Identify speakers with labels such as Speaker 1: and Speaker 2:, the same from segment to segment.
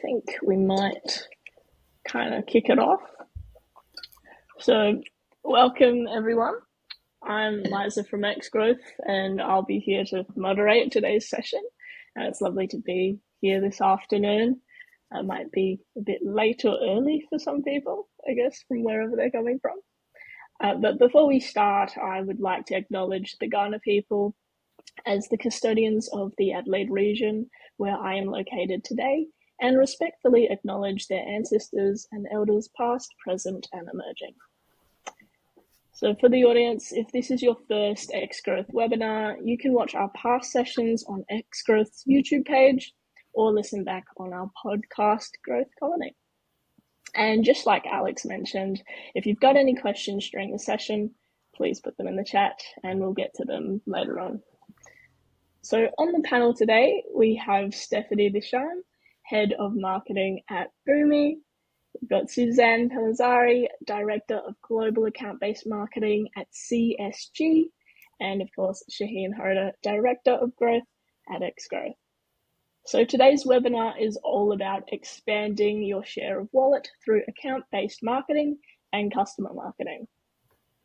Speaker 1: think we might kind of kick it off. So, welcome everyone. I'm Liza from X Growth, and I'll be here to moderate today's session. It's lovely to be here this afternoon. It might be a bit late or early for some people, I guess, from wherever they're coming from. But before we start, I would like to acknowledge the Kaurna people as the custodians of the Adelaide region, where I am located today, and respectfully acknowledge their ancestors and elders past, present, and emerging. So for the audience, if this is your first X Growth webinar, you can watch our past sessions on X Growth's YouTube page or listen back on our podcast, Growth Colony. And just like Alex mentioned, if you've got any questions during the session, please put them in the chat and we'll get to them later on. So on the panel today, we have Stephanie Dishan, Head of Marketing at Boomi. We've got Suzanne Pellizzari, Director of Global Account-Based Marketing at CSG. And of course, Shaheen Hoda, Director of Growth at XGrowth. So today's webinar is all about expanding your share of wallet through account-based marketing and customer marketing.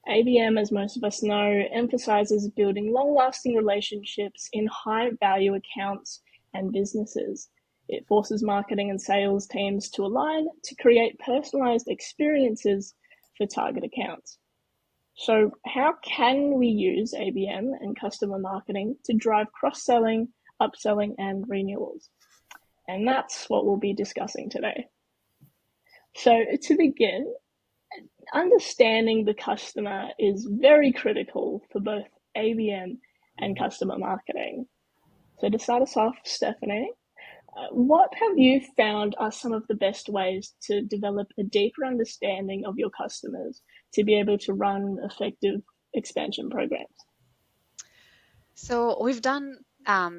Speaker 1: ABM, as most of us know, emphasizes building long-lasting relationships in high-value accounts and businesses. It forces marketing and sales teams to align to create personalized experiences for target accounts. So how can we use ABM and customer marketing to drive cross-selling, upselling, and renewals? And that's what we'll be discussing today. So to begin, understanding the customer is very critical for both ABM and customer marketing. So to start us off, Stephanie, what have you found are some of the best ways to develop a deeper understanding of your customers to be able to run effective expansion programs?
Speaker 2: So we've done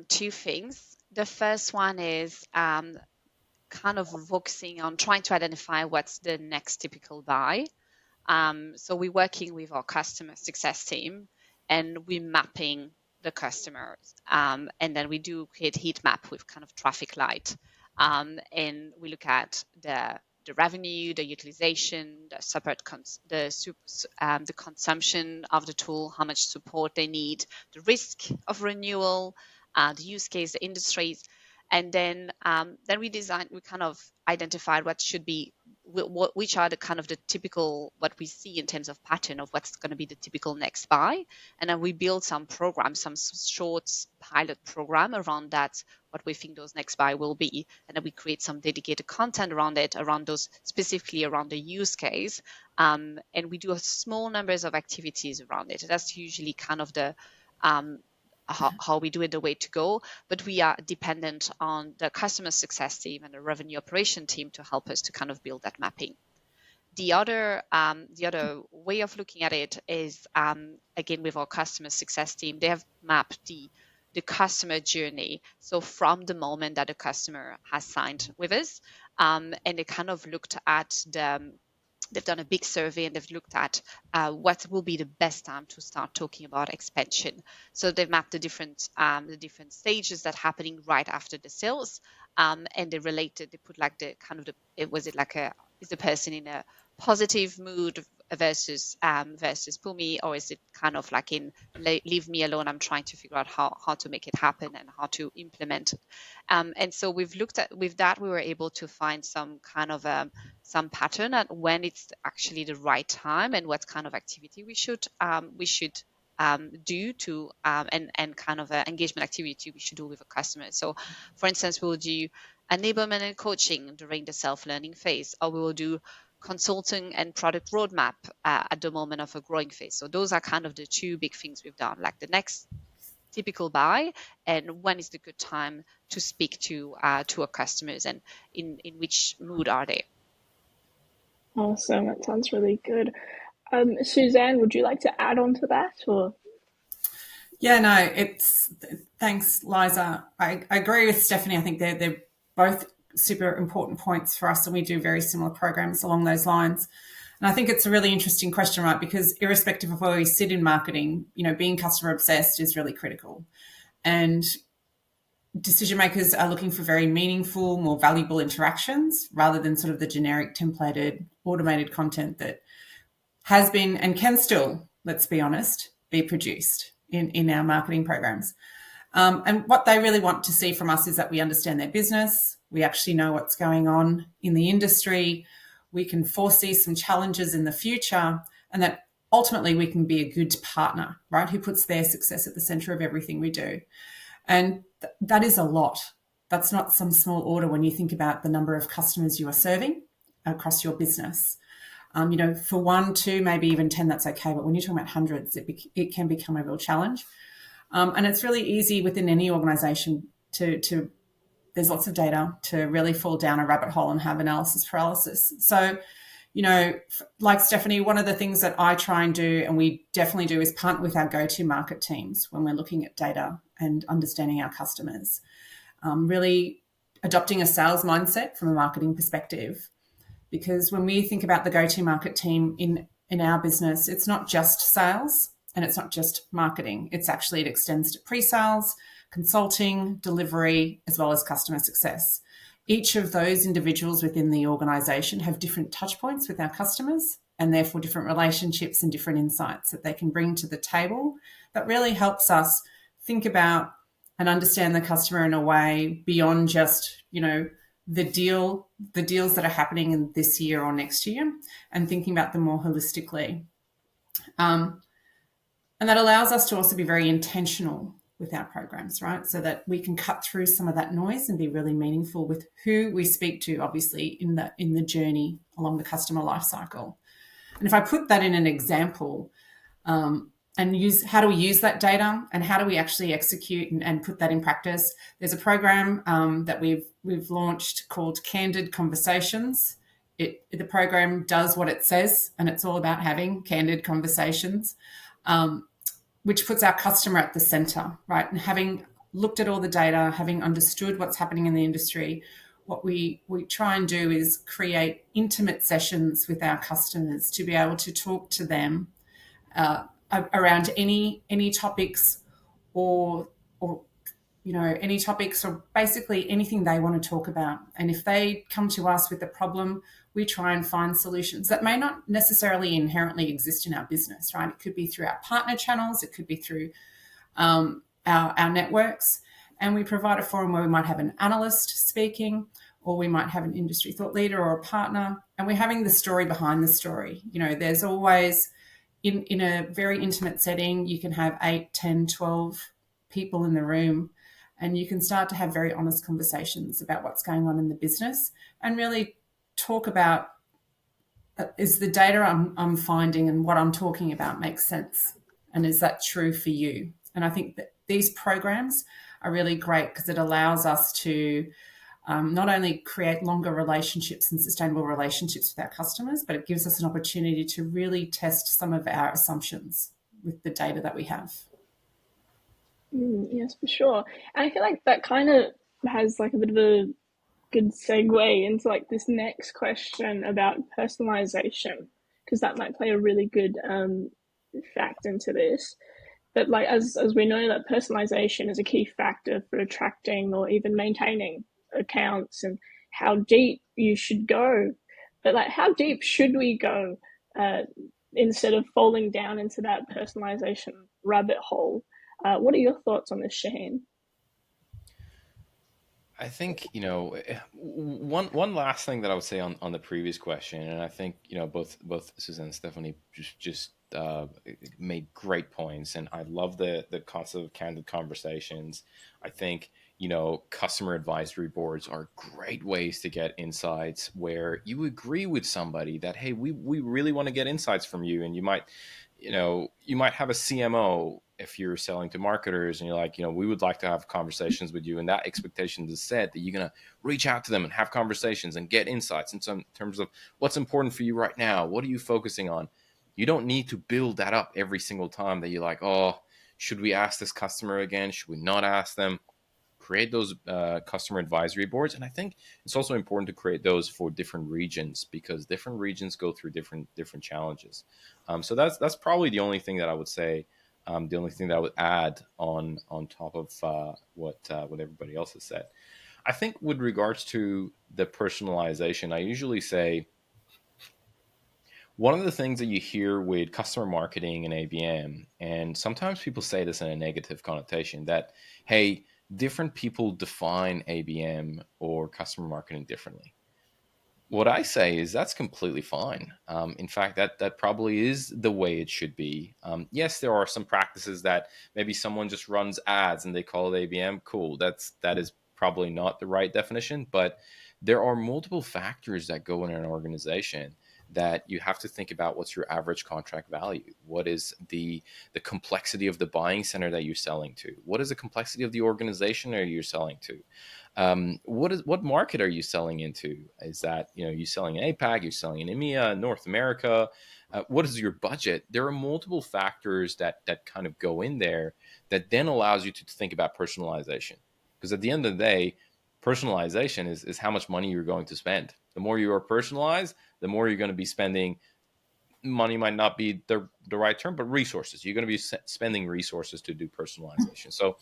Speaker 2: two things. The first one is kind of focusing on trying to identify what's the next typical buy. So we're working with our customer success team and we're mapping the customers. And then we do create heat map with kind of traffic light. And we look at the revenue, the utilization, the consumption of the tool, how much support they need, the risk of renewal, the use case, the industries. And then we kind of identified what should be, which are the kind of the typical, what we see in terms of pattern of what's going to be the typical next buy. And then we build some programs, some short pilot program around that, what we think those next buy will be. And then we create some dedicated content around it, around those, specifically around the use case. And we do a small numbers of activities around it. That's usually kind of the, how we do it, the way to go, but we are dependent on the customer success team and the revenue operation team to help us to kind of build that mapping. The other way of looking at it is, again, with our customer success team, they have mapped the customer journey. So from the moment that the customer has signed with us, and they kind of looked at they've done a big survey and they've looked at what will be the best time to start talking about expansion. So they've mapped the different stages that are happening right after the sales, and they put like the kind of is the person in a positive mood versus pull me, or is it kind of like in leave me alone, I'm trying to figure out how to make it happen and how to implement it. And so we've looked at, with that we were able to find some kind of some pattern at when it's actually the right time and what kind of activity we should do to and kind of engagement activity we should do with a customer. So for instance, we will do enablement and coaching during the self-learning phase, or we will do consulting and product roadmap at the moment of a growing phase. So those are kind of the two big things we've done, like the next typical buy and when is the good time to speak to our customers and in which mood are they.
Speaker 1: Awesome, that sounds really good. Suzanne, would you like to add on to that? Or?
Speaker 3: Yeah, no, thanks, Liza. I agree with Stephanie. I think they're both super important points for us, and we do very similar programs along those lines. And I think it's a really interesting question, right? Because irrespective of where we sit in marketing, being customer obsessed is really critical. And decision makers are looking for very meaningful, more valuable interactions rather than sort of the generic templated automated content that has been and can still, let's be honest, be produced in our marketing programs. And what they really want to see from us is that we understand their business, we actually know what's going on in the industry, we can foresee some challenges in the future, and that ultimately we can be a good partner, right, who puts their success at the centre of everything we do. And that is a lot. That's not some small order when you think about the number of customers you are serving across your business. For 1, 2, maybe even 10, that's okay. But when you're talking about hundreds, it can become a real challenge. And it's really easy within any organisation to there's lots of data to really fall down a rabbit hole and have analysis paralysis. So, like Stephanie, one of the things that I try and do, and we definitely do, is partner with our go-to-market teams when we're looking at data and understanding our customers. Really adopting a sales mindset from a marketing perspective. Because when we think about the go-to-market team in our business, it's not just sales and it's not just marketing. It extends to pre-sales, consulting, delivery, as well as customer success. Each of those individuals within the organisation have different touch points with our customers and therefore different relationships and different insights that they can bring to the table that really helps us think about and understand the customer in a way beyond just, the deals that are happening in this year or next year, and thinking about them more holistically. And that allows us to also be very intentional with our programs, right? So that we can cut through some of that noise and be really meaningful with who we speak to, obviously, in the journey along the customer life cycle. And if I put that in an example, and how do we use that data and how do we actually execute and put that in practice? There's a program that we've launched called Candid Conversations. The program does what it says, and it's all about having candid conversations, which puts our customer at the centre, right? And having looked at all the data, having understood what's happening in the industry, what we try and do is create intimate sessions with our customers to be able to talk to them around any topics or any topics or basically anything they want to talk about. And if they come to us with a problem, we try and find solutions that may not necessarily inherently exist in our business, right? It could be through our partner channels, it could be through our networks, and we provide a forum where we might have an analyst speaking, or we might have an industry thought leader or a partner, and we're having the story behind the story. There's always in a very intimate setting, you can have 8, 10, 12 people in the room, and you can start to have very honest conversations about what's going on in the business and really talk about, is the data I'm finding and what I'm talking about makes sense? And is that true for you? And I think that these programs are really great because it allows us to not only create longer relationships and sustainable relationships with our customers, but it gives us an opportunity to really test some of our assumptions with the data that we have.
Speaker 1: Yes, for sure. And I feel like that kind of has like a bit of a good segue into like this next question about personalization, because that might play a really good fact into this. But like as we know, that personalization is a key factor for attracting or even maintaining accounts, and how deep you should go. But like, how deep should we go instead of falling down into that personalization rabbit hole? What are your thoughts on this, Shaheen?
Speaker 4: I think, one last thing that I would say on the previous question, and I think, both Suzanne and Stephanie just made great points, and I love the concept of candid conversations. I think, customer advisory boards are great ways to get insights where you agree with somebody that, hey, we really want to get insights from you, and you might have a CMO if you're selling to marketers and you're like, we would like to have conversations with you, and that expectation is set that you're going to reach out to them and have conversations and get insights in terms of what's important for you right now. What are you focusing on? You don't need to build that up every single time that you're like, oh, should we ask this customer again? Should we not ask them? Create those customer advisory boards. And I think it's also important to create those for different regions, because different regions go through different challenges. So that's probably the only thing that I would say The only thing that I would add on top of what everybody else has said, I think with regards to the personalization, I usually say one of the things that you hear with customer marketing and ABM, and sometimes people say this in a negative connotation, that, hey, different people define ABM or customer marketing differently. What I say is that's completely fine. In fact, that probably is the way it should be. Yes, there are some practices that maybe someone just runs ads and they call it ABM. Cool. That is probably not the right definition, but there are multiple factors that go in an organization that you have to think about. What's your average contract value? What is the complexity of the buying center that you're selling to? What is the complexity of the organization that you're selling to? What market are you selling into? Is that, you selling in APAC, you're selling in EMEA, North America? What is your budget? There are multiple factors that kind of go in there that then allows you to think about personalization. Because at the end of the day, personalization is how much money you're going to spend. The more you are personalized, the more you're going to be spending. Money might not be the right term, but resources. You're going to be spending resources to do personalization. So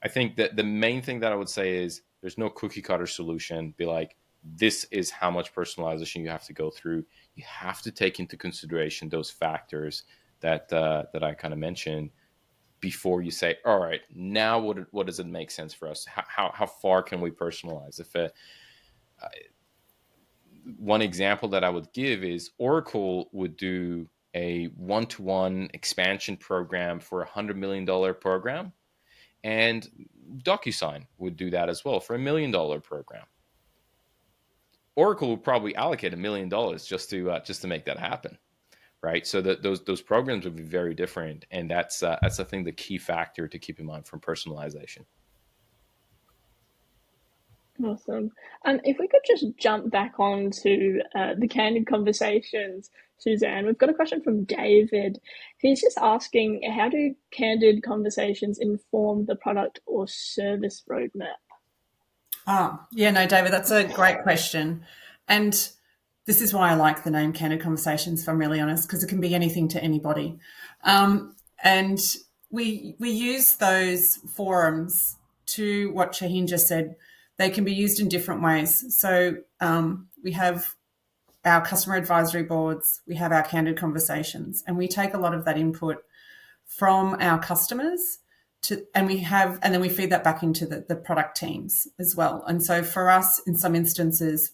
Speaker 4: I think that the main thing that I would say is there's no cookie cutter solution. Be like, this is how much personalization you have to go through. You have to take into consideration those factors that I kind of mentioned before you say, all right, now what does it make sense for us? How far can we personalize? One example that I would give is Oracle would do a one-to-one expansion program for $100 million program. And DocuSign would do that as well for $1 million program. Oracle would probably allocate $1 million just to make that happen, right? So that those programs would be very different, and that's I think the key factor to keep in mind from personalization.
Speaker 1: Awesome. And if we could just jump back on to the candid conversations, Suzanne, we've got a question from David. He's just asking, how do candid conversations inform the product or service roadmap?
Speaker 3: Yeah, no, David, that's a great question. And this is why I like the name Candid Conversations, if I'm really honest, because it can be anything to anybody. And we use those forums to what Shaheen just said. They can be used in different ways. So we have our customer advisory boards, we have our Candid Conversations, and we take a lot of that input from our customers and then we feed that back into the product teams as well. And so for us, in some instances,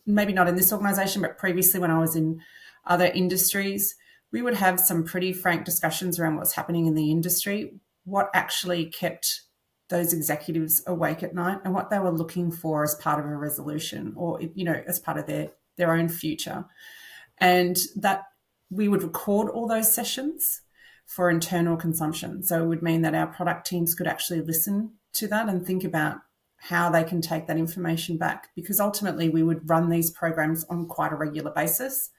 Speaker 3: maybe not in this organization, but previously when I was in other industries, we would have some pretty frank discussions around what's happening in the industry, what actually kept those executives awake at night and what they were looking for as part of a resolution or, as part of their own future. And that we would record all those sessions for internal consumption. So it would mean that our product teams could actually listen to that and think about how they can take that information back, because ultimately we would run these programs on quite a regular basis.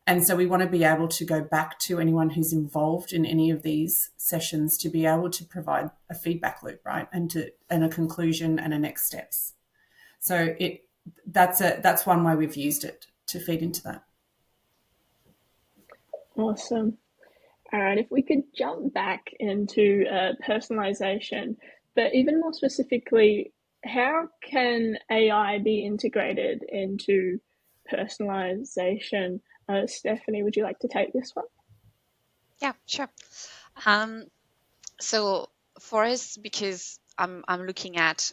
Speaker 3: And so we want to be able to go back to anyone who's involved in any of these sessions to be able to provide a feedback loop, right? And a conclusion and a next steps. So that's one way we've used it to feed into that.
Speaker 1: Awesome. All right, if we could jump back into personalization, but even more specifically, how can AI be integrated into personalization? Stephanie, would you like to take this one?
Speaker 2: Yeah, sure. So for us, because I'm looking at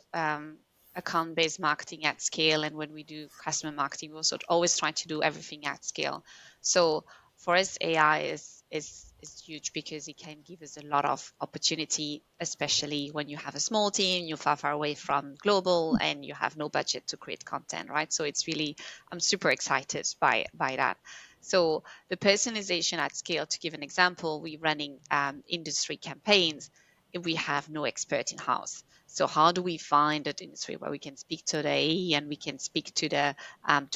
Speaker 2: account-based marketing at scale, and when we do customer marketing, we also always try to do everything at scale. So for us, AI is huge because it can give us a lot of opportunity, especially when you have a small team, you're far away from global, and you have no budget to create content, right? So it's really, I'm super excited by that. So the personalization at scale, to give an example, we're running industry campaigns, and we have no expert in-house. So how do we find an industry where we can speak to the AE and we can speak to to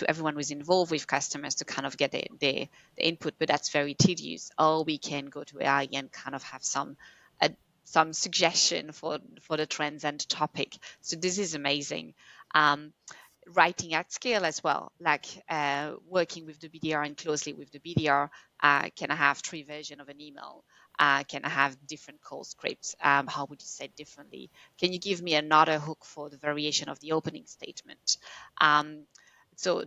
Speaker 2: everyone who's involved with customers to kind of get the input? But that's very tedious. Or we can go to AI and kind of have some suggestion for the trends and the topic. So this is amazing. Writing at scale as well, like working with the BDR and closely with the BDR. Can I have 3 versions of an email? Can I have different call scripts? How would you say it differently? Can you give me another hook for the variation of the opening statement? So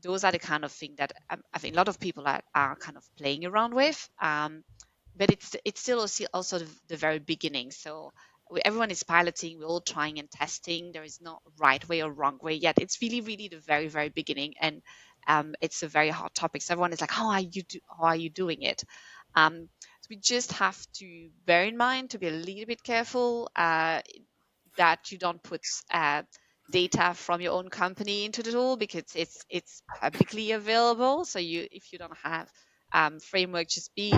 Speaker 2: those are the kind of thing that I think a lot of people are kind of playing around with. But it's still also the very beginning. So everyone is piloting. We're all trying and testing. There is no right way or wrong way yet. It's really, really the very, very beginning, and it's a very hot topic. So everyone is like, how are you doing it? So we just have to bear in mind to be a little bit careful that you don't put data from your own company into the tool, because it's publicly available. So if you don't have framework, just be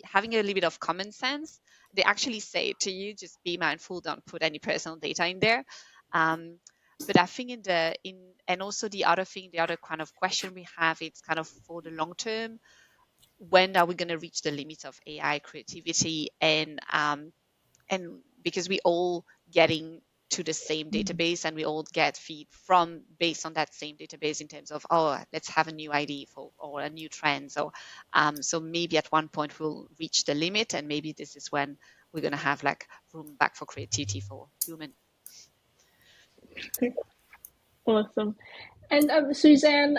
Speaker 2: having a little bit of common sense. They actually say to you, just be mindful, don't put any personal data in there. But I think and also the other kind of question we have, it's kind of for the long term. When are we going to reach the limits of AI creativity? And because we all getting to the same database, and we all get feed from based on that same database in terms of, oh, let's have a new ID for or a new trend. So maybe at one point we'll reach the limit, and maybe this is when we're going to have like room back for creativity for human.
Speaker 1: Awesome. And Suzanne,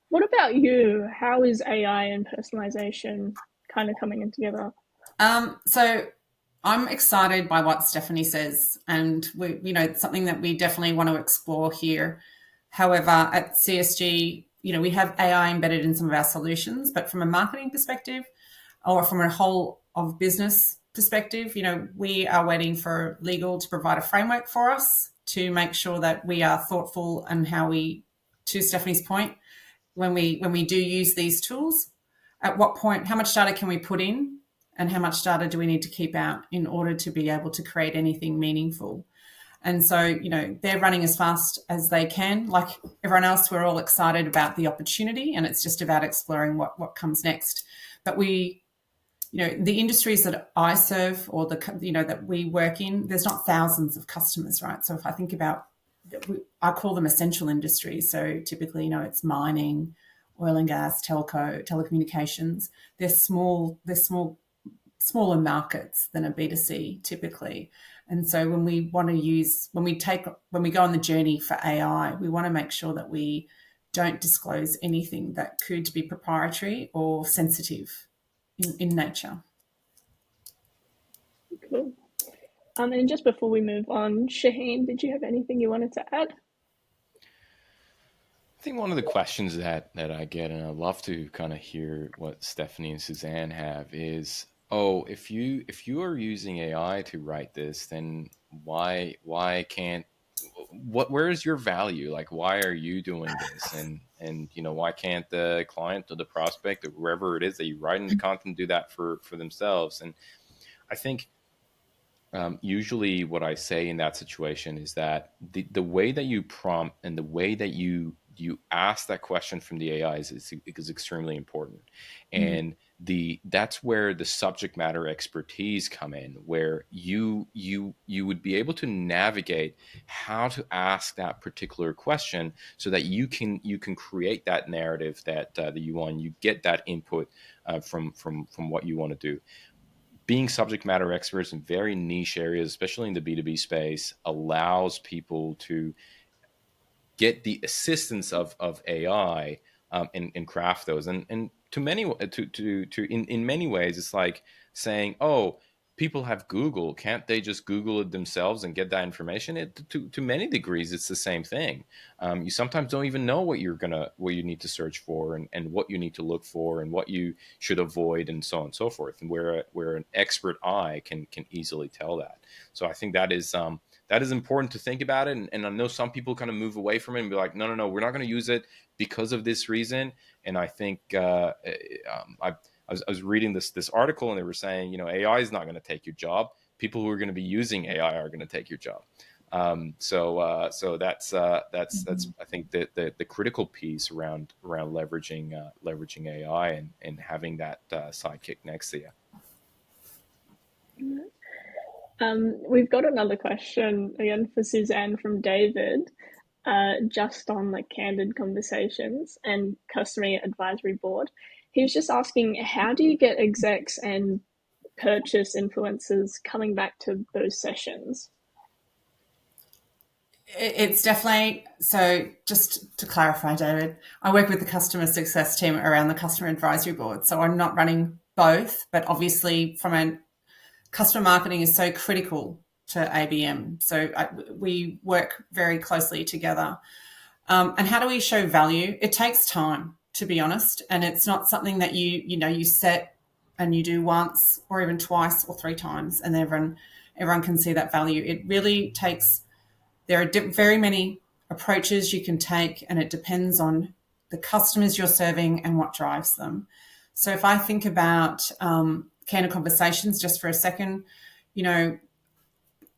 Speaker 1: what about you? How is AI and personalization kind of coming in together?
Speaker 3: So I'm excited by what Stephanie says, and it's something that we definitely want to explore here. However, at CSG, we have AI embedded in some of our solutions, but from a marketing perspective or from a whole of business perspective, we are waiting for legal to provide a framework for us to make sure that we are thoughtful and how we, to Stephanie's point, when we do use these tools, at what point, how much data can we put in, and how much data do we need to keep out in order to be able to create anything meaningful? And so, they're running as fast as they can. Like everyone else, we're all excited about the opportunity, and it's just about exploring what comes next. But the industries that I serve, or that we work in, there's not thousands of customers, right? So if I think about, I call them essential industries. So typically, it's mining, oil and gas, telco, telecommunications. They're smaller markets than a B2C typically. And so when we go on the journey for AI, we want to make sure that we don't disclose anything that could be proprietary or sensitive in nature.
Speaker 1: Cool. And just before we move on, Shaheen, did you have anything you wanted to add?
Speaker 4: I think one of the questions that I get, and I'd love to kind of hear what Stephanie and Suzanne have, is, oh, if you are using AI to write this, then why can't where is your value? Like, why are you doing this? And why can't the client or the prospect or whoever it is that you write in the content do that for themselves? And I think usually what I say in that situation is that the way that you prompt and the way that you ask that question from the AI is extremely important. And that's where the subject matter expertise come in, where you would be able to navigate how to ask that particular question so that you can create that narrative that you want. You get that input from what you want to do. Being subject matter experts in very niche areas, especially in the B2B space, allows people to get the assistance of AI and craft those. And in many ways, it's like saying, oh, people have Google. Can't they just Google it themselves and get that information? To many degrees, it's the same thing. You sometimes don't even know what you need to search for, and what you need to look for, and what you should avoid, and so on and so forth. And where an expert eye can easily tell that. So I think that is important to think about it. And I know some people kind of move away from it and be like, no, we're not going to use it because of this reason. And I think I was reading this article, and they were saying, AI is not going to take your job. People who are going to be using AI are going to take your job. So that's I think the critical piece around leveraging AI and having that sidekick next to you.
Speaker 1: We've got another question again for Suzanne from David, just on the candid conversations and customer advisory board. He was just asking, how do you get execs and purchase influencers coming back to those sessions?
Speaker 3: It's definitely, so just to clarify, David, I work with the customer success team around the customer advisory board. So I'm not running both, but obviously customer marketing is so critical to ABM. So we work very closely together. And how do we show value? It takes time, to be honest. And it's not something that you set and you do once or even twice or 3 times and everyone can see that value. It really takes, there are very many approaches you can take, and it depends on the customers you're serving and what drives them. So if I think about candid conversations just for a second,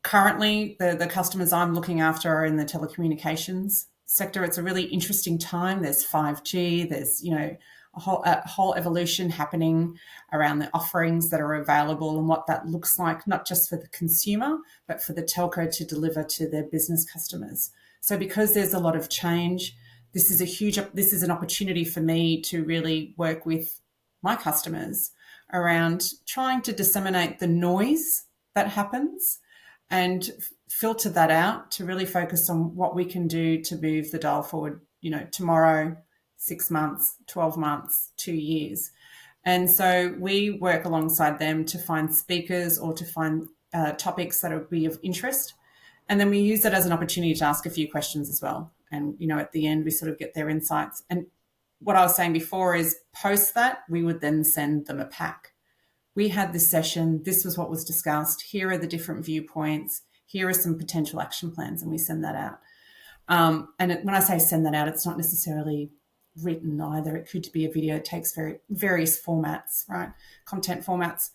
Speaker 3: currently the customers I'm looking after are in the telecommunications sector. It's a really interesting time. There's 5G, there's, a whole evolution happening around the offerings that are available and what that looks like, not just for the consumer, but for the telco to deliver to their business customers. So because there's a lot of change, this is an opportunity for me to really work with my customers around trying to disseminate the noise that happens and filter that out to really focus on what we can do to move the dial forward, tomorrow, 6 months, 12 months, 2 years. And so we work alongside them to find speakers or to find topics that will be of interest. And then we use it as an opportunity to ask a few questions as well. And, at the end, we sort of get their insights. And what I was saying before is post that, we would then send them a pack. We had this session, this was what was discussed, here are the different viewpoints, here are some potential action plans, and we send that out. When I say send that out, it's not necessarily written either. It could be a video. It takes various formats, right? Content formats.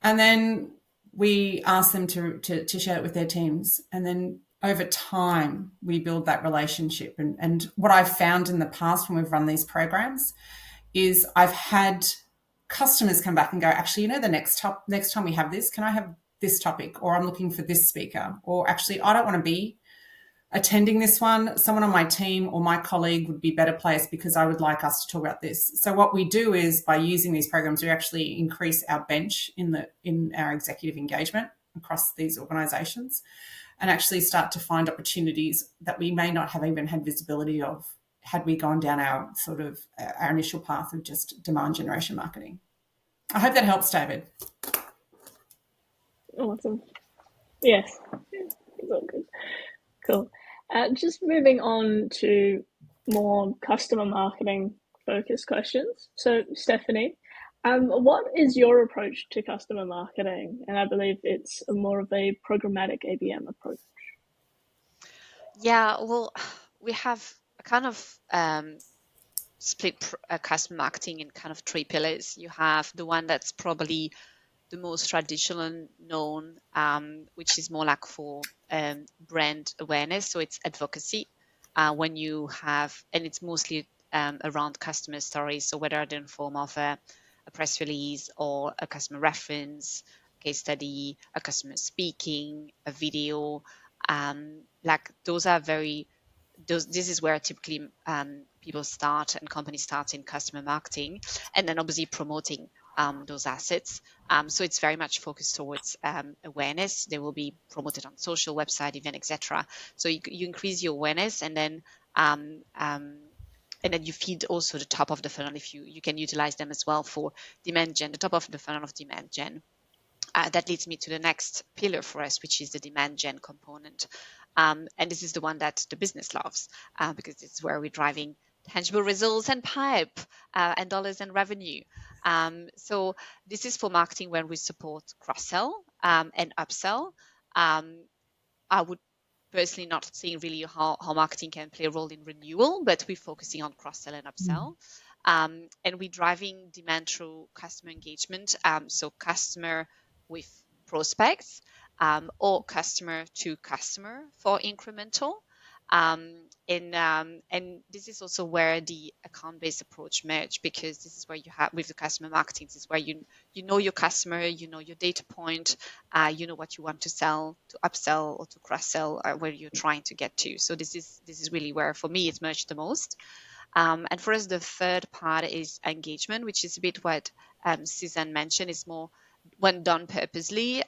Speaker 3: And then we ask them to share it with their teams. And then over time, we build that relationship. And what I've found in the past when we've run these programs is I've had customers come back and go, actually, the next time we have this, can I have this topic? Or I'm looking for this speaker. Or actually, I don't want to be attending this one. Someone on my team or my colleague would be better placed because I would like us to talk about this. So what we do is by using these programs, we actually increase our bench in our executive engagement across these organisations and actually start to find opportunities that we may not have even had visibility of had we gone down our initial path of just demand generation marketing. I hope that helps, David.
Speaker 1: Awesome. Yes, it's all good. Cool. Just moving on to more customer marketing focused questions. So, Stephanie, what is your approach to customer marketing? And I believe it's more of a programmatic ABM approach.
Speaker 2: Yeah, well, we have a kind of split customer marketing in kind of 3 pillars. You have the one that's probably the most traditional and known, which is more like for brand awareness. So it's advocacy when you have, and it's mostly around customer stories. So whether they're in form of a press release or a customer reference, case study, a customer speaking, a video, this is where typically people start and companies start in customer marketing, and then obviously promoting those assets. So it's very much focused towards awareness. They will be promoted on social, website, event, etc. So you increase your awareness, and then you feed also the top of the funnel. If you can utilize them as well for demand gen, the top of the funnel of demand gen. That leads me to the next pillar for us, which is the demand gen component. And this is the one that the business loves because it's where we're driving tangible results and pipe and dollars and revenue. So this is for marketing when we support cross-sell and upsell. I would personally not seeing really how marketing can play a role in renewal, but we're focusing on cross-sell and upsell. And we're driving demand through customer engagement. So customer with prospects or customer to customer for incremental. And this is also where the account-based approach merge, because this is where you have with the customer marketing, this is where you know your customer, you know your data point, you know what you want to sell, to upsell or to cross-sell, where you're trying to get to. So this is really where for me it's merged the most. And for us, the third part is engagement, which is a bit what Suzanne mentioned. Is more when done purposely,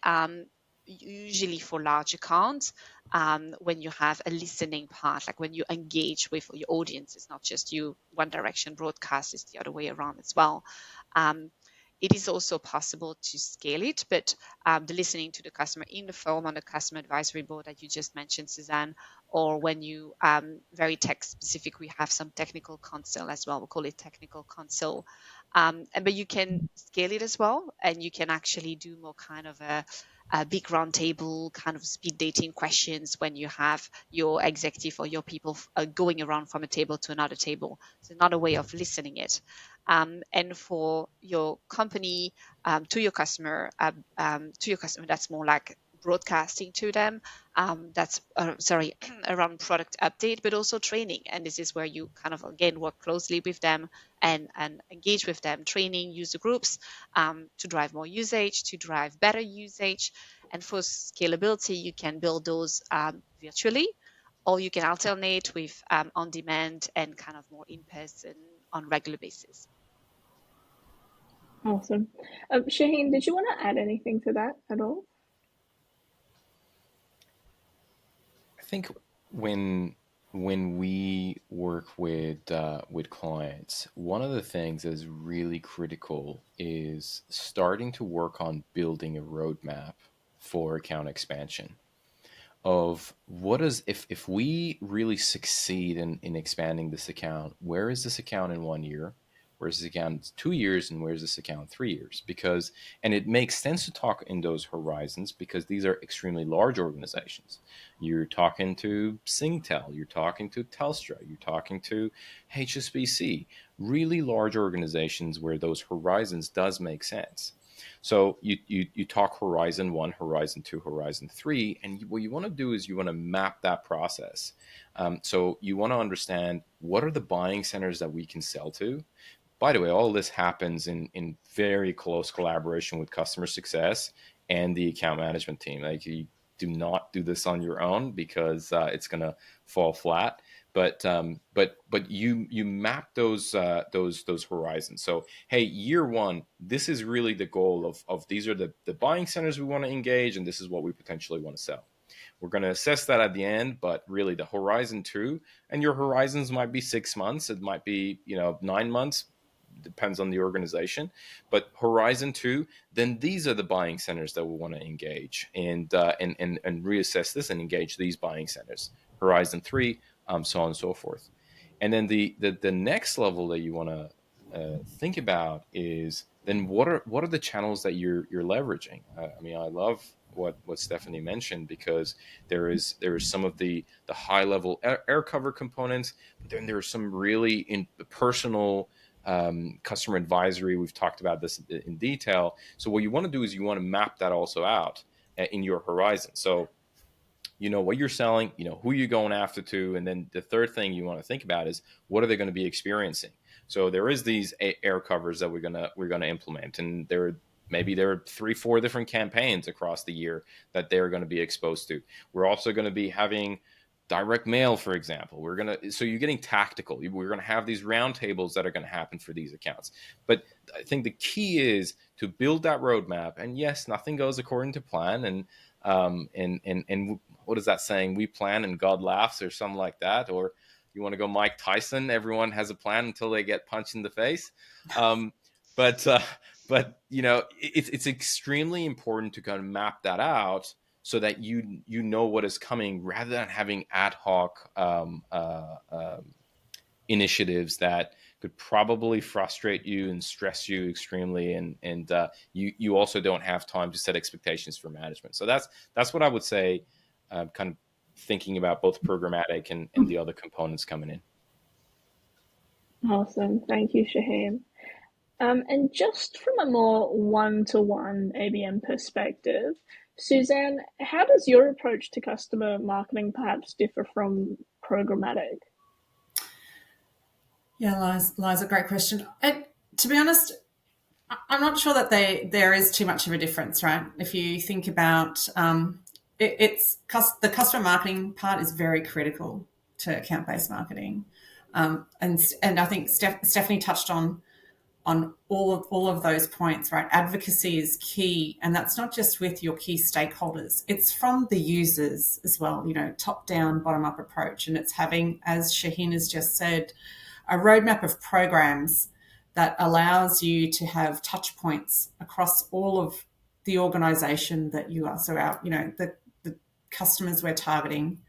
Speaker 2: usually for large accounts, when you have a listening part, like when you engage with your audience, it's not just you one direction broadcast, it's the other way around as well. It is also possible to scale it, but the listening to the customer in the form on the customer advisory board that you just mentioned, Suzanne, or when you very tech specific, we have some technical console as well. We call it technical console, but you can scale it as well, and you can actually do more kind of a big round table kind of speed dating questions when you have your executive or your people going around from a table to another table. It's another way of listening it. And for your company, to your customer, that's more like broadcasting to them. That's around product update, but also training. And this is where you kind of again work closely with them and engage with them, training user groups to drive more usage, to drive better usage. And for scalability, you can build those virtually, or you can alternate with on demand and kind of more in person on regular basis.
Speaker 1: Awesome. Shaheen, did you want to add anything to that at all?
Speaker 4: I think when we work with clients, one of the things that is really critical is starting to work on building a roadmap for account expansion. Of what is, if we really succeed in expanding this account, where is this account in 1 year? Where's this account in 2 years? And where's this account in 3 years? Because, and it makes sense to talk in those horizons because these are extremely large organizations. You're talking to Singtel, you're talking to Telstra, you're talking to HSBC, really large organizations where those horizons does make sense. So you talk Horizon 1, Horizon 2, Horizon 3, and what you want to do is you want to map that process. So you want to understand what are the buying centers that we can sell to. By the way, all this happens in very close collaboration with customer success and the account management team. Like, you do not do this on your own because it's going to fall flat. But you map those horizons. So hey, year one, this is really the goal of these are the buying centers we want to engage, and this is what we potentially want to sell. We're going to assess that at the end, but really the horizon 2, and your horizons might be 6 months, it might be 9 months, depends on the organization. But horizon 2, then these are the buying centers that we want to engage and reassess this and engage these buying centers. Horizon 3, so on and so forth. And then the next level that you want to think about is then what are the channels that you're leveraging. I mean, I love what Stephanie mentioned, because there is some of the high level air cover components, but then there are some really personal customer advisory. We've talked about this in detail. So what you want to do is you want to map that also out in your horizon. So you know what you're selling, you know who you're going after to, and then the third thing you want to think about is what are they going to be experiencing. So there is these air covers that we're gonna implement, and there are 3-4 different campaigns across the year that they're going to be exposed to. We're also going to be having direct mail, for example. So you're getting tactical. We're going to have these roundtables that are going to happen for these accounts. But I think the key is to build that roadmap. And yes, nothing goes according to plan. And what is that saying? We plan and God laughs, or something like that. Or you want to go Mike Tyson? Everyone has a plan until they get punched in the face. But it's extremely important to kind of map that out so that you know what is coming, rather than having ad hoc initiatives that could probably frustrate you and stress you extremely, and you also don't have time to set expectations for management. So that's what I would say, kind of thinking about both programmatic and the other components coming in.
Speaker 1: Awesome. Thank you, Shaheen. And just from a more one-to-one ABM perspective, Suzanne, how does your approach to customer marketing perhaps differ from programmatic?
Speaker 3: Yeah, Liza, great question. And to be honest, I'm not sure that there is too much of a difference, right? If you think about the customer marketing part is very critical to account-based marketing, and I think Stephanie touched on on all of those points, right? Advocacy is key, and that's not just with your key stakeholders. It's from the users as well, top down, bottom up approach. And it's having, as Shaheen has just said, a roadmap of programs that allows you to have touch points across all of the organization that you are. So the customers we're targeting,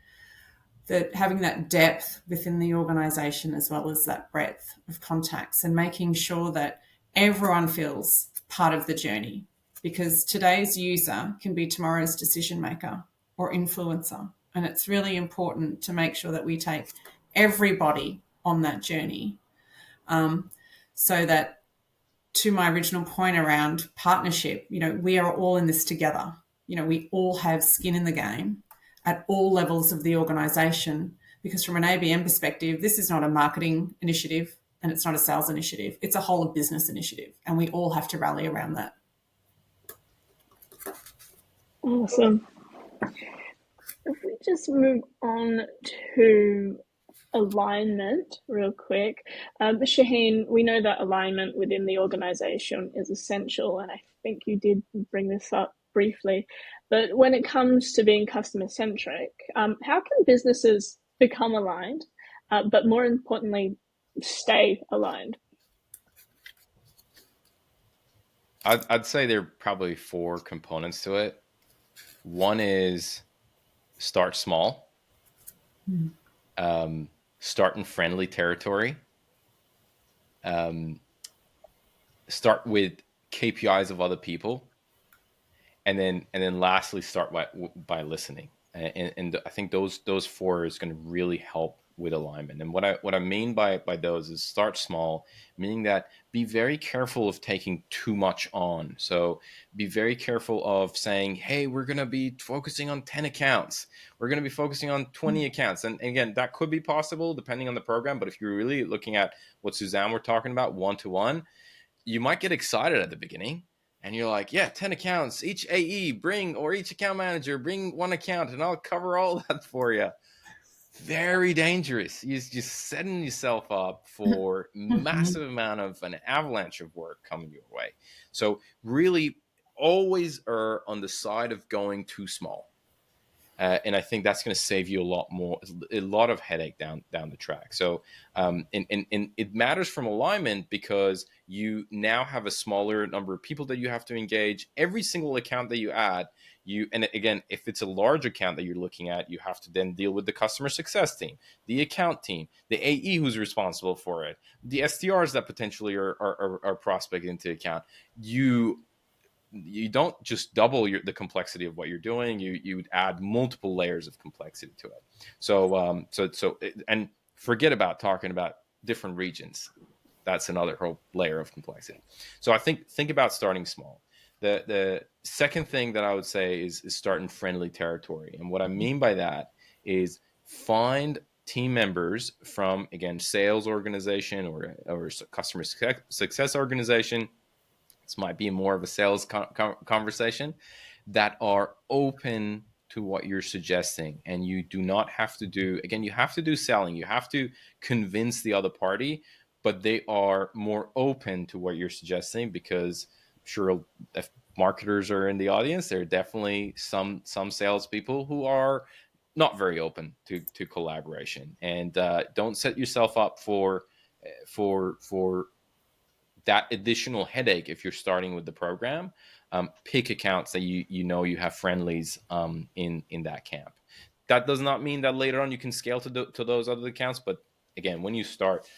Speaker 3: that having that depth within the organization as well as that breadth of contacts, and making sure that everyone feels part of the journey, because today's user can be tomorrow's decision maker or influencer. And it's really important to make sure that we take everybody on that journey, so that, to my original point around partnership, we are all in this together. We all have skin in the game at all levels of the organisation, because from an ABM perspective, this is not a marketing initiative and it's not a sales initiative. It's a whole of business initiative, and we all have to rally around that.
Speaker 1: Awesome. If we just move on to alignment real quick. Shaheen, we know that alignment within the organisation is essential, and I think you did bring this up briefly. But when it comes to being customer-centric, how can businesses become aligned, but more importantly, stay aligned?
Speaker 4: I'd say there are probably 4 components to it. One is start small, start in friendly territory, start with KPIs of other people, and then lastly start by listening. And I think those 4 is going to really help with alignment. And what I mean by those is start small, meaning that be very careful of taking too much on. So be very careful of saying, hey, we're going to be focusing on 10 accounts. We're going to be focusing on 20 accounts. And again, that could be possible depending on the program. But if you're really looking at what Suzanne were talking about, one-to-one, you might get excited at the beginning. And you're like, yeah, 10 accounts, each AE or each account manager, bring 1 account and I'll cover all that for you. Very dangerous. You're just setting yourself up for massive amount of an avalanche of work coming your way. So really always err on the side of going too small. And I think that's going to save you a lot of headache down the track. So, and it matters from alignment because you now have a smaller number of people that you have to engage. Every single account that you add, and again, if it's a large account that you're looking at, you have to then deal with the customer success team, the account team, the AE who's responsible for it, the SDRs that potentially are prospecting into account. You don't just double the complexity of what you're doing. You would add multiple layers of complexity to it. So and forget about talking about different regions. That's another whole layer of complexity. So I think about starting small. The second thing that I would say is start in friendly territory. And what I mean by that is find team members from, again, sales organization or customer success organization. This might be more of a sales conversation, that are open to what you're suggesting. And you do not have to do, again, you have to do selling. You have to convince the other party, but they are more open to what you're suggesting, because I'm sure if marketers are in the audience, there are definitely some salespeople who are not very open to collaboration. And don't set yourself up for that additional headache if you're starting with the program. Pick accounts that you know you have friendlies in that camp. That does not mean that later on you can scale to those other accounts, but again, when you start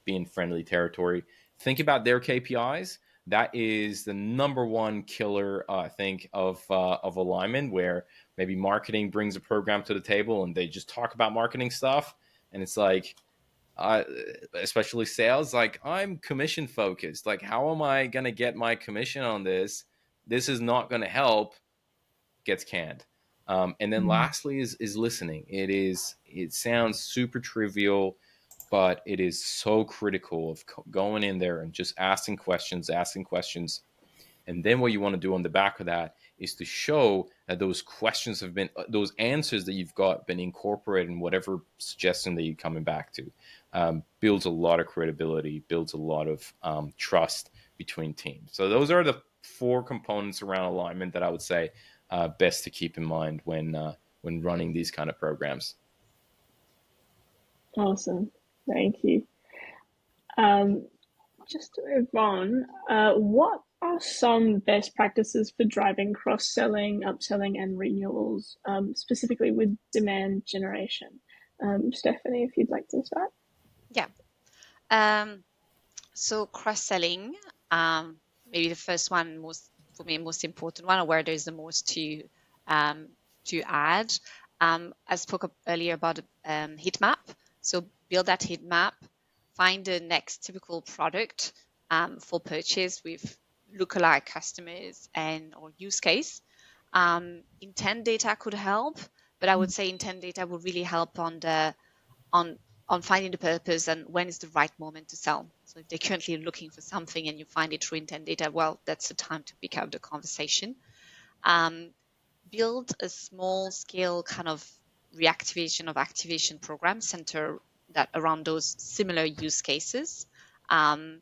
Speaker 4: being friendly territory, think about their KPIs. That is the number one killer, I think, of alignment, where maybe marketing brings a program to the table and they just talk about marketing stuff, and it's like, especially sales, like, I'm commission focused. Like, how am I going to get my commission on this? This is not going to help. Gets canned. And then lastly is listening. It sounds super trivial, but it is so critical of going in there and just asking questions. And then what you want to do on the back of that is to show that those questions have been, those answers that you've got been incorporated in whatever suggestion that you're coming back to. Builds a lot of credibility, builds a lot of trust between teams. So those are the 4 components around alignment that I would say best to keep in mind when running these kind of programs.
Speaker 1: Awesome. Thank you. Just to move on, what are some best practices for driving cross-selling, upselling, and renewals, specifically with demand generation? Stephanie, if you'd like to start.
Speaker 2: Yeah. So cross-selling, maybe the first one, for me, most important one, or where there's the most to add. I spoke earlier about heat map. So build that heat map, find the next typical product for purchase with lookalike customers or use case. Intent data could help, but I would say intent data would really help on finding the purpose and when is the right moment to sell. So if they're currently looking for something and you find it through intent data, well, that's the time to pick up the conversation. Build a small scale kind of reactivation of activation program center that around those similar use cases. And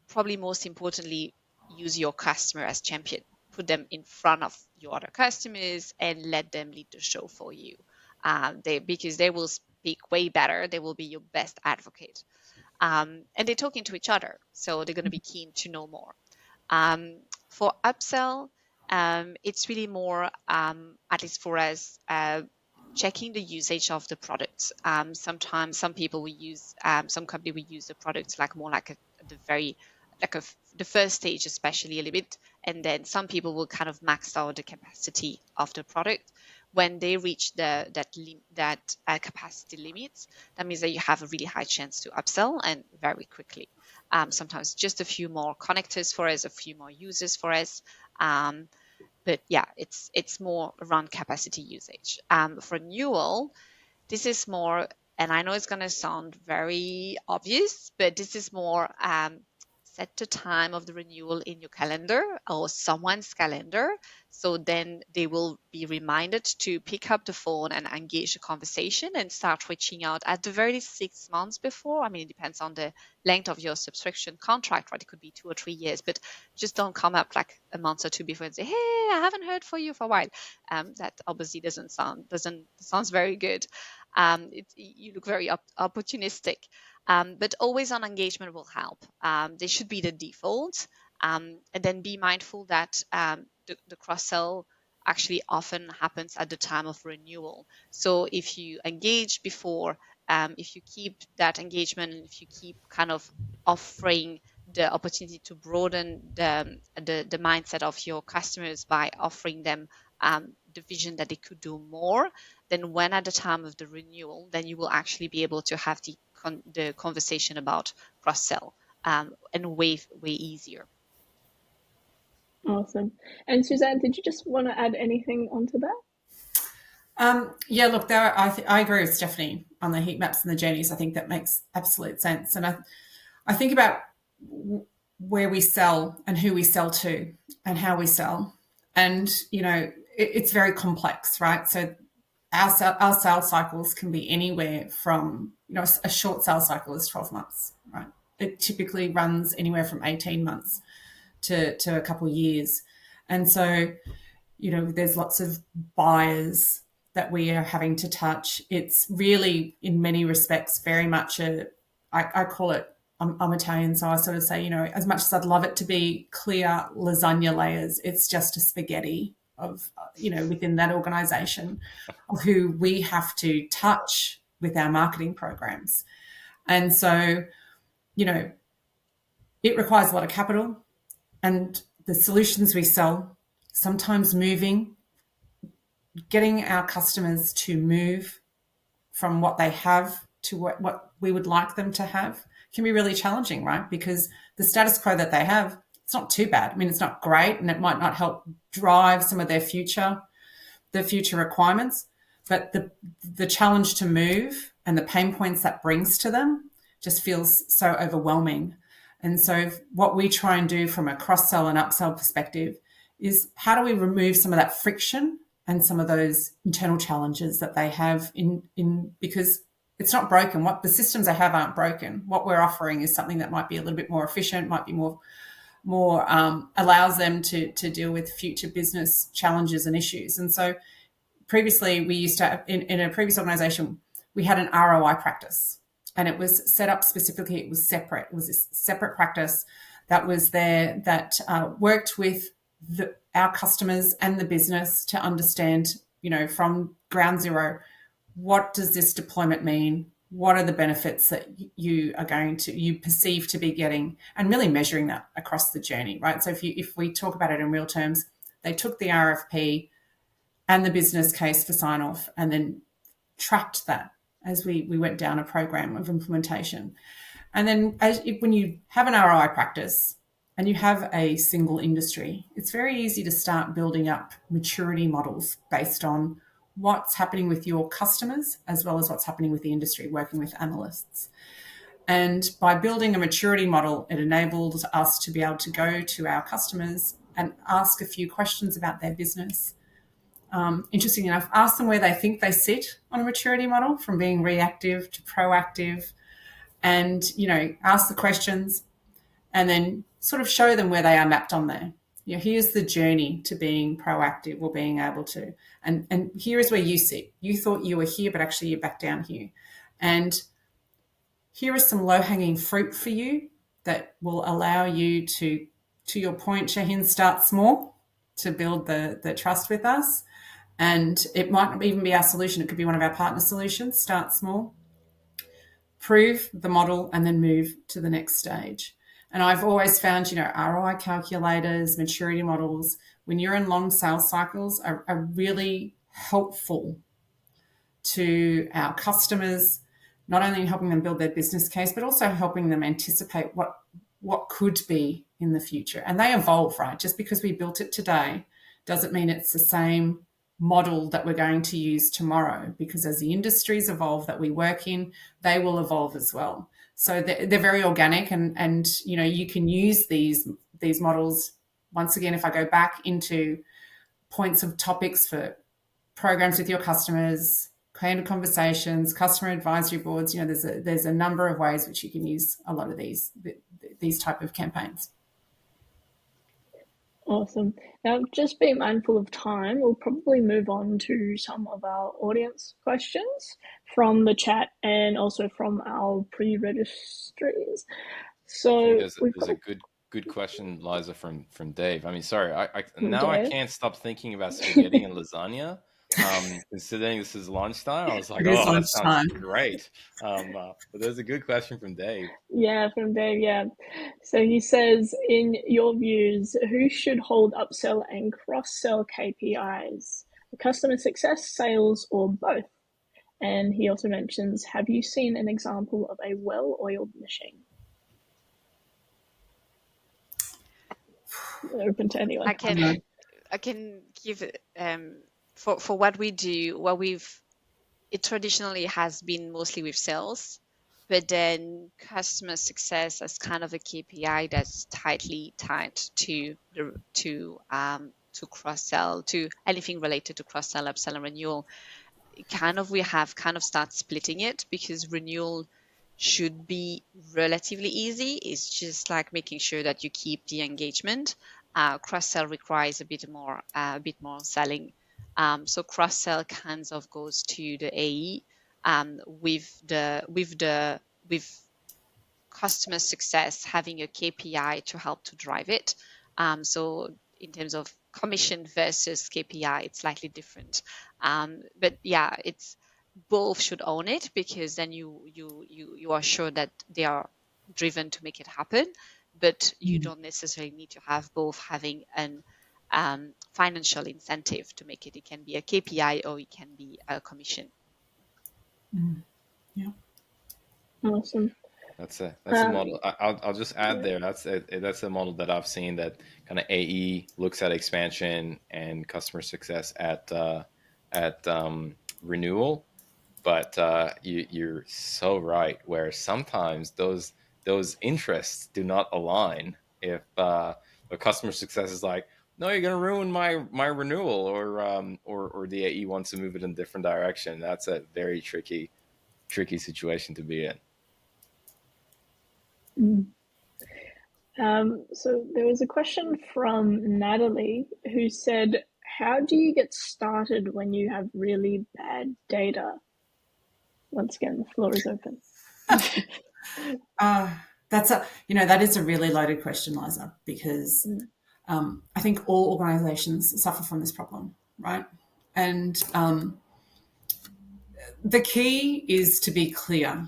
Speaker 2: probably most importantly, use your customer as champion. Put them in front of your other customers and let them lead the show for you. Because they will speak way better. They will be your best advocate. And they're talking to each other, so they're going to be keen to know more. For upsell, it's really more, at least for us, checking the usage of the products. Sometimes some people will use, some company will use the products the first stage, especially a little bit, and then some people will kind of max out the capacity of the product. When they reach that capacity limits, that means that you have a really high chance to upsell and very quickly. Sometimes just a few more connectors for us, a few more users for us. But yeah, it's more around capacity usage. For renewal, this is more, and I know it's going to sound very obvious, but this is more set the time of the renewal in your calendar or someone's calendar. So then they will be reminded to pick up the phone and engage a conversation and start reaching out at the very least 6 months before. I mean, it depends on the length of your subscription contract, right? It could be 2 or 3 years, but just don't come up like a month or two before and say, hey, I haven't heard from you for a while. That obviously sounds very good. You look very opportunistic. But always on engagement will help. They should be the default. And then be mindful that the cross-sell actually often happens at the time of renewal. So if you engage before, if you keep that engagement, if you keep kind of offering the opportunity to broaden the mindset of your customers by offering them the vision that they could do more, then when at the time of the renewal, then you will actually be able to have the conversation about cross-sell and way easier.
Speaker 1: Awesome. And Suzanne, did you just want to add anything onto that?
Speaker 3: Yeah, look, I agree with Stephanie on the heat maps and the journeys. I think that makes absolute sense. And I think about where we sell and who we sell to and how we sell. And, it's very complex, right? So our sales cycles can be anywhere from, a short sales cycle is 12 months, right? It typically runs anywhere from 18 months to a couple of years. And so, there's lots of buyers that we are having to touch. It's really, in many respects, very much I call it, I'm Italian, so I sort of say, as much as I'd love it to be clear lasagna layers, it's just a spaghetti of, within that organization of who we have to touch with our marketing programs. And so, it requires a lot of capital, and the solutions we sell, sometimes getting our customers to move from what they have to what we would like them to have can be really challenging, right? Because the status quo that they have, it's not too bad. I mean, it's not great, and it might not help drive some of their future requirements, but the challenge to move and the pain points that brings to them just feels so overwhelming. And so what we try and do from a cross-sell and upsell perspective is how do we remove some of that friction and some of those internal challenges that they have in because it's not broken. What the systems they have aren't broken. What we're offering is something that might be a little bit more efficient, might be more allows them to deal with future business challenges and issues. And so previously we used to have, in a previous organization, we had an ROI practice, and it was set up specifically. It was separate. It was a separate practice that was there that worked with our customers and the business to understand, from ground zero, what does this deployment mean? What are the benefits that you perceive to be getting, and really measuring that across the journey, right? So if we talk about it in real terms, they took the RFP and the business case for sign off and then tracked that as we went down a program of implementation. And then when you have an ROI practice and you have a single industry, it's very easy to start building up maturity models based on what's happening with your customers as well as what's happening with the industry, working with analysts. And by building a maturity model, it enables us to be able to go to our customers and ask a few questions about their business. Interesting enough, ask them where they think they sit on a maturity model, from being reactive to proactive, and ask the questions and then sort of show them where they are mapped on there. Here's the journey to being proactive or being able to, and here is where you sit. You thought you were here, but actually you're back down here. And here is some low-hanging fruit for you that will allow you to your point, Shaheen, start small to build the trust with us. And it might not even be our solution. It could be one of our partner solutions. Start small, prove the model, and then move to the next stage. And I've always found, ROI calculators, maturity models, when you're in long sales cycles, are really helpful to our customers, not only in helping them build their business case, but also helping them anticipate what could be in the future. And they evolve, right? Just because we built it today doesn't mean it's the same model that we're going to use tomorrow, because as the industries evolve that we work in, they will evolve as well. So they're very organic, and you can use these models. Once again, if I go back into points of topics for programs with your customers, candid conversations, customer advisory boards, there's a number of ways which you can use a lot of these type of campaigns.
Speaker 1: Awesome. Now, just be mindful of time. We'll probably move on to some of our audience questions from the chat and also from our pre-registries. So
Speaker 4: there's a good question, Liza, from Dave. I mean, sorry, I can't stop thinking about spaghetti and lasagna. Considering this is lunchtime, I was like, that sounds great. But there's a good question from Dave.
Speaker 1: Yeah, from Dave, yeah. So he says, in your views, who should hold upsell and cross-sell KPIs? Customer success, sales, or both? And he also mentions, have you seen an example of a well-oiled machine? Open to anyone.
Speaker 2: I can give for what we do, it traditionally has been mostly with sales, but then customer success as kind of a KPI that's tightly tied to cross-sell, to anything related to cross-sell, upsell, and renewal. We have start splitting it, because renewal should be relatively easy. It's just like making sure that you keep the engagement. Cross-sell requires a bit more selling. So cross-sell kind of goes to the AE with customer success having a KPI to help to drive it. So in terms of commission versus KPI, it's slightly different. But yeah, it's both should own it, because then you are sure that they are driven to make it happen, but you don't necessarily need to have both having an financial incentive to make it. It can be a KPI or it can be a commission.
Speaker 3: Yeah.
Speaker 1: Awesome.
Speaker 4: That's a model. I'll just add there. That's a model that I've seen, that kind of AE looks at expansion and customer success at renewal. But you're so right, where sometimes those interests do not align. If the customer success is like, no, you're going to ruin my renewal, or the AE wants to move it in a different direction. That's a very tricky situation to be in.
Speaker 1: So there was a question from Natalie who said, how do you get started when you have really bad data? Once again, the floor is open.
Speaker 3: That is a really loaded question, Liza, because I think all organisations suffer from this problem, right? And the key is to be clear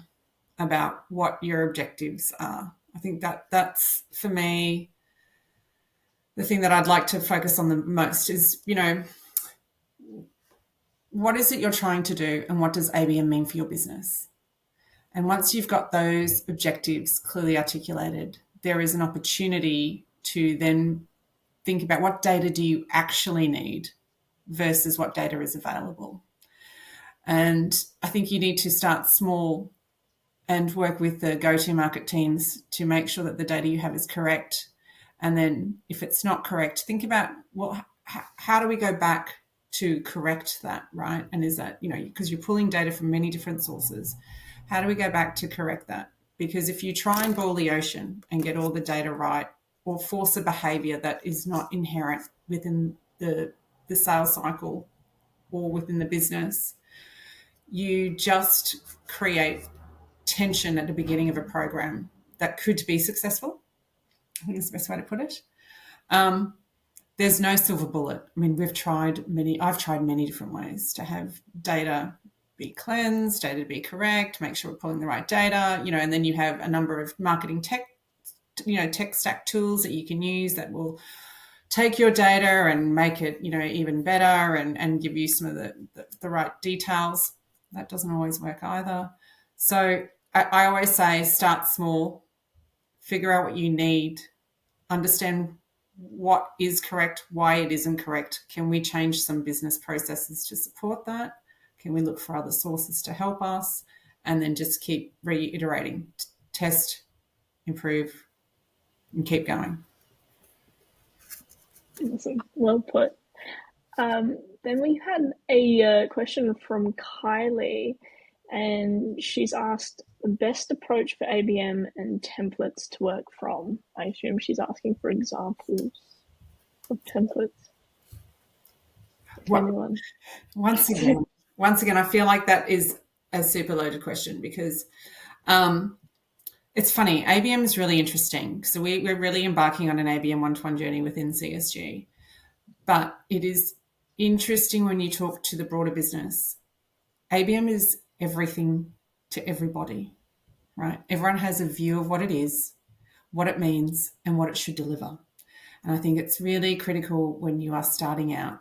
Speaker 3: about what your objectives are. I think that's, for me, the thing that I'd like to focus on the most is, what is it you're trying to do and what does ABM mean for your business? And once you've got those objectives clearly articulated, there is an opportunity to then think about what data do you actually need versus what data is available. And I think you need to start small and work with the go-to-market teams to make sure that the data you have is correct. And then if it's not correct, think about, well, how do we go back to correct that, right? And is that, because you're pulling data from many different sources, how do we go back to correct that? Because if you try and boil the ocean and get all the data right, or force a behavior that is not inherent within the sales cycle or within the business, you just create tension at the beginning of a program that could be successful. I think that's the best way to put it. There's no silver bullet. I mean, I've tried many different ways to have data be cleansed, data to be correct, make sure we're pulling the right data, and then you have a number of marketing tech stack tools that you can use that will take your data and make it, even better and give you some of the right details. That doesn't always work either. So I always say start small, figure out what you need, understand what is correct, why it isn't correct. Can we change some business processes to support that? Can we look for other sources to help us? And then just keep reiterating, test, improve, and keep going.
Speaker 1: Awesome. Well put. Then we had a question from Kylie, and she's asked the best approach for ABM and templates to work from. I assume she's asking for examples of templates.
Speaker 3: Once again, I feel like that is a super loaded question because it's funny. ABM is really interesting. So we're really embarking on an ABM one-to-one journey within CSG. But it is interesting when you talk to the broader business. ABM is everything to everybody, right? Everyone has a view of what it is, what it means, and what it should deliver. And I think it's really critical when you are starting out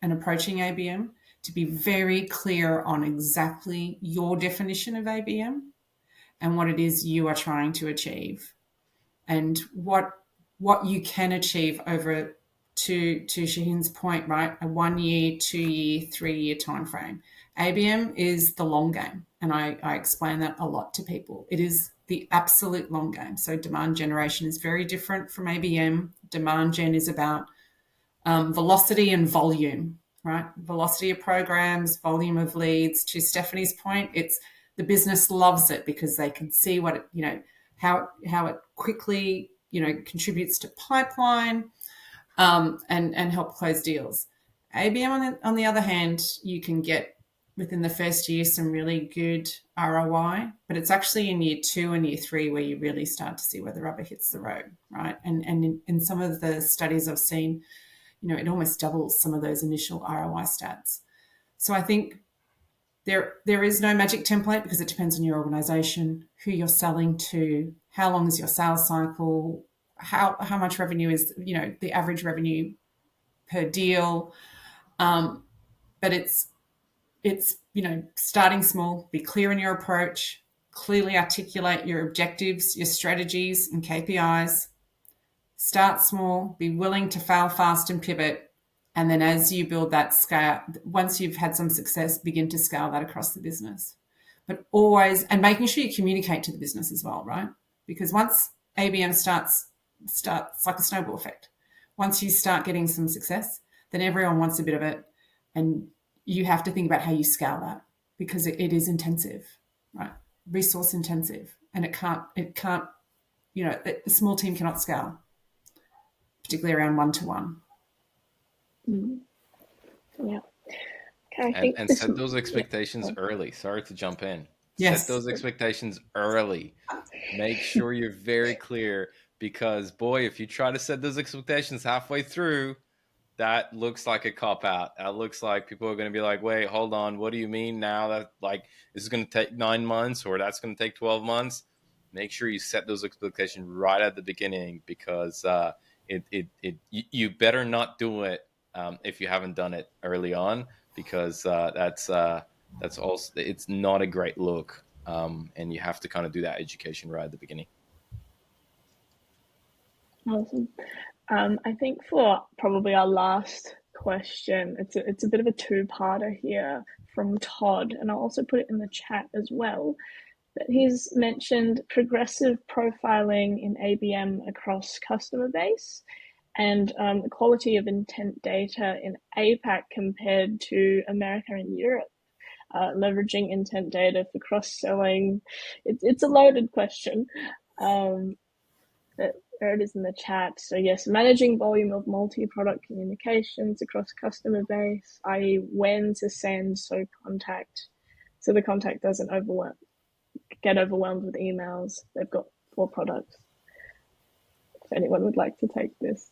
Speaker 3: and approaching ABM to be very clear on exactly your definition of ABM and what it is you are trying to achieve and what you can achieve over, to Shaheen's point, right, a 1 year, 2 year, 3 year time frame. ABM is the long game, and I explain that a lot to people. It is the absolute long game. So demand generation is very different from ABM. Demand gen is about velocity and volume, right? Velocity of programs, volume of leads. To Stephanie's point, it's the business loves it because they can see what it, how it quickly, contributes to pipeline and help close deals. ABM, on the other hand, you can get within the first year some really good ROI, but it's actually in year 2 and year 3 where you really start to see where the rubber hits the road, right? And in some of the studies I've seen, it almost doubles some of those initial ROI stats. So I think there is no magic template because it depends on your organization, who you're selling to, how long is your sales cycle, how much revenue is, the average revenue per deal. But it's starting small, be clear in your approach, clearly articulate your objectives, your strategies and KPIs. Start small, be willing to fail fast and pivot. And then as you build that scale, once you've had some success, begin to scale that across the business. But always, and making sure you communicate to the business as well, right? Because once ABM starts like a snowball effect. Once you start getting some success, then everyone wants a bit of it, and you have to think about how you scale that, because it is intensive, right? Resource intensive, and it can't, a small team cannot scale, particularly around one-to-one.
Speaker 1: Yeah. Okay, I think
Speaker 4: And set those expectations early. Sorry to jump in.
Speaker 3: Yes.
Speaker 4: Set those expectations early. Make sure you're very clear, because boy, if you try to set those expectations halfway through, that looks like a cop out. That looks like people are going to be like, wait, hold on. What do you mean now that like this is going to take 9 months or that's going to take 12 months? Make sure you set those expectations right at the beginning, because you better not do it if you haven't done it early on, because that's also, it's not a great look. And you have to kind of do that education right at the beginning.
Speaker 1: Awesome. I think for probably our last question, it's a bit of a two-parter here from Todd, and I'll also put it in the chat as well. But he's mentioned progressive profiling in ABM across customer base, and the quality of intent data in APAC compared to America and Europe. Leveraging intent data for cross-selling. It's a loaded question. There it is in the chat. So yes, managing volume of multi-product communications across customer base, i.e. when to send so the contact doesn't get overwhelmed with emails. They've got 4 products. If anyone would like to take this.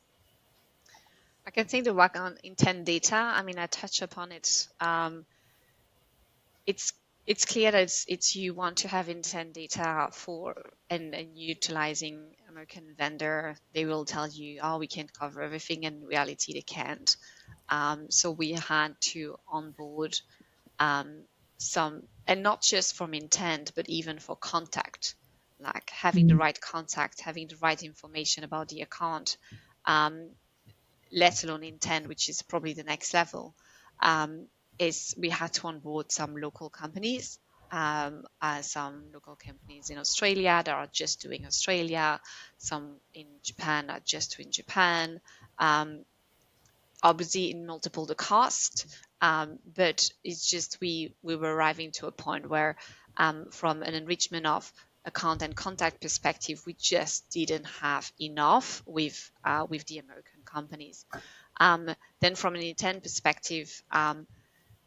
Speaker 2: I can think the work on intent data. I mean, I touch upon it. It's clear that it's you want to have intent data for and utilizing American vendor. They will tell you, oh, we can't cover everything, and in reality they can't. So we had to onboard some, and not just from intent, but even for contact, like having the right contact, having the right information about the account, let alone intent, which is probably the next level. Is we had to onboard some local companies, some local companies in Australia that are just doing Australia, some in Japan are just doing Japan. Obviously in multiple the cost, but it's just we were arriving to a point where from an enrichment of account and contact perspective, we just didn't have enough with the American companies. Then from an intent perspective,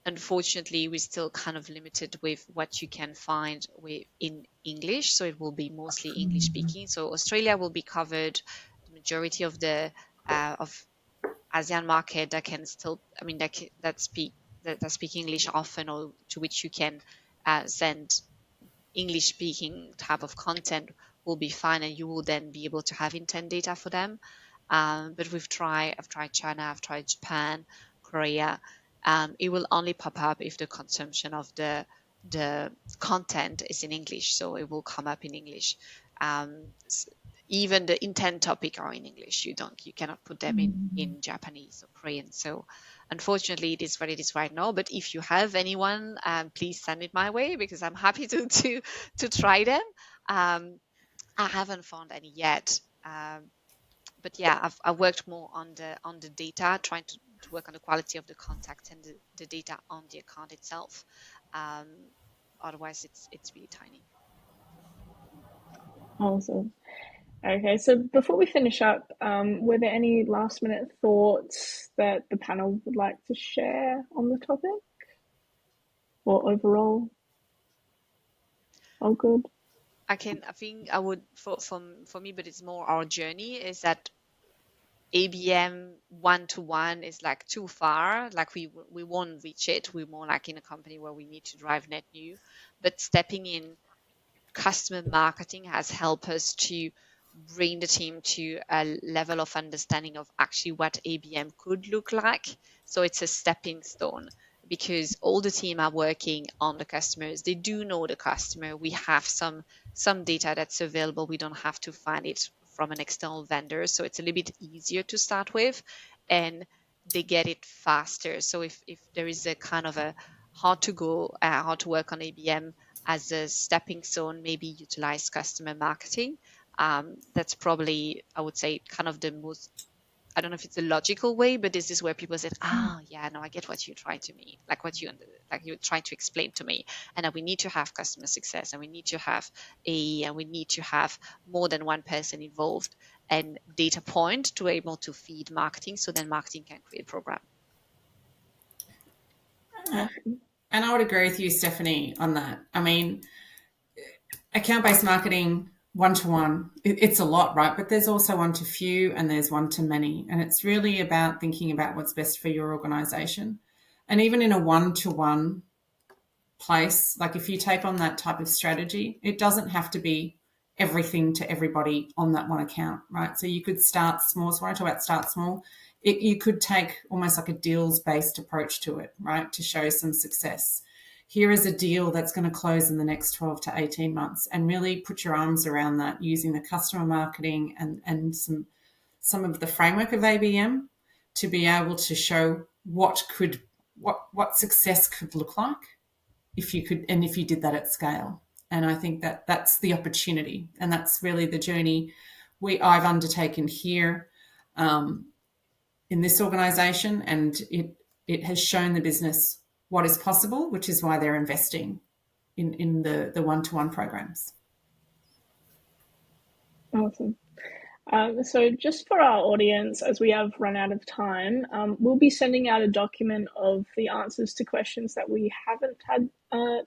Speaker 2: unfortunately, we're still kind of limited with what you can find in English. So it will be mostly English speaking. So Australia will be covered. The majority of the of ASEAN market that can still, I mean, that speak English often, or to which you can send English speaking type of content, will be fine, and you will then be able to have intent data for them. But I've tried China, I've tried Japan, Korea. It will only pop up if the consumption of the content is in English, so it will come up in English. Even the intent topic are in English. You cannot put them in Japanese or Korean. So unfortunately, it is what it is right now. But if you have anyone, please send it my way, because I'm happy to try them. I haven't found any yet. But yeah, I've worked more on the data, trying to work on the quality of the contact and the data on the account itself. Otherwise, it's really tiny.
Speaker 1: Awesome. Okay, so before we finish up, were there any last minute thoughts that the panel would like to share on the topic? Or overall? All good?
Speaker 2: I think I would, for me, but it's more our journey, is that ABM one-to-one is like too far. Like we won't reach it. We're more like in a company where we need to drive net new, but stepping in customer marketing has helped us to bring the team to a level of understanding of actually what ABM could look like. So it's a stepping stone, because all the team are working on the customers. They do know the customer. We have some data that's available. We don't have to find it from an external vendor. So it's a little bit easier to start with, and they get it faster. So if there is a kind of a how to work on ABM as a stepping stone, maybe utilize customer marketing. That's probably, I would say, kind of the most I don't know if it's a logical way, but this is where people said, yeah, no, I get what you're trying to me, like you're trying to explain to me, and that we need to have customer success, and we need to have more than one person involved and data point to able to feed marketing, so then marketing can create program.
Speaker 3: And I would agree with you, Stephanie, on that. I mean, account-based marketing, one-to-one, it's a lot, right? But there's also one-to-few and there's one-to-many. And it's really about thinking about what's best for your organization. And even in a one-to-one place, like if you take on that type of strategy, it doesn't have to be everything to everybody on that one account, right? So you could start small. So when I talk about start small, you could take almost like a deals-based approach to it, right? To show some success. Here is a deal that's going to close in the next 12 to 18 months, and really put your arms around that using the customer marketing and some of the framework of ABM to be able to show what success could look like if you did that at scale. And I think that's the opportunity, and that's really the journey I've undertaken here in this organisation, and it has shown the business what is possible, which is why they're investing in the one-to-one programs.
Speaker 1: Awesome. So just for our audience, as we have run out of time, we'll be sending out a document of the answers to questions that we haven't had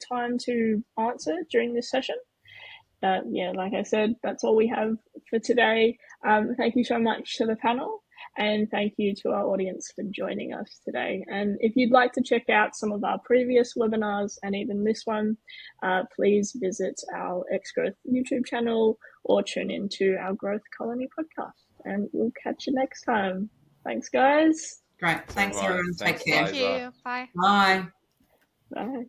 Speaker 1: time to answer during this session. Like I said, that's all we have for today. Thank you so much to the panel, and thank you to our audience for joining us today. And if you'd like to check out some of our previous webinars and even this one, please visit our X-Growth YouTube channel or tune into our Growth Colony podcast. And we'll catch you next time. Thanks, guys.
Speaker 3: Great. Thanks, everyone. Take care.
Speaker 2: Thank you. Bye.
Speaker 3: Bye.
Speaker 1: Bye.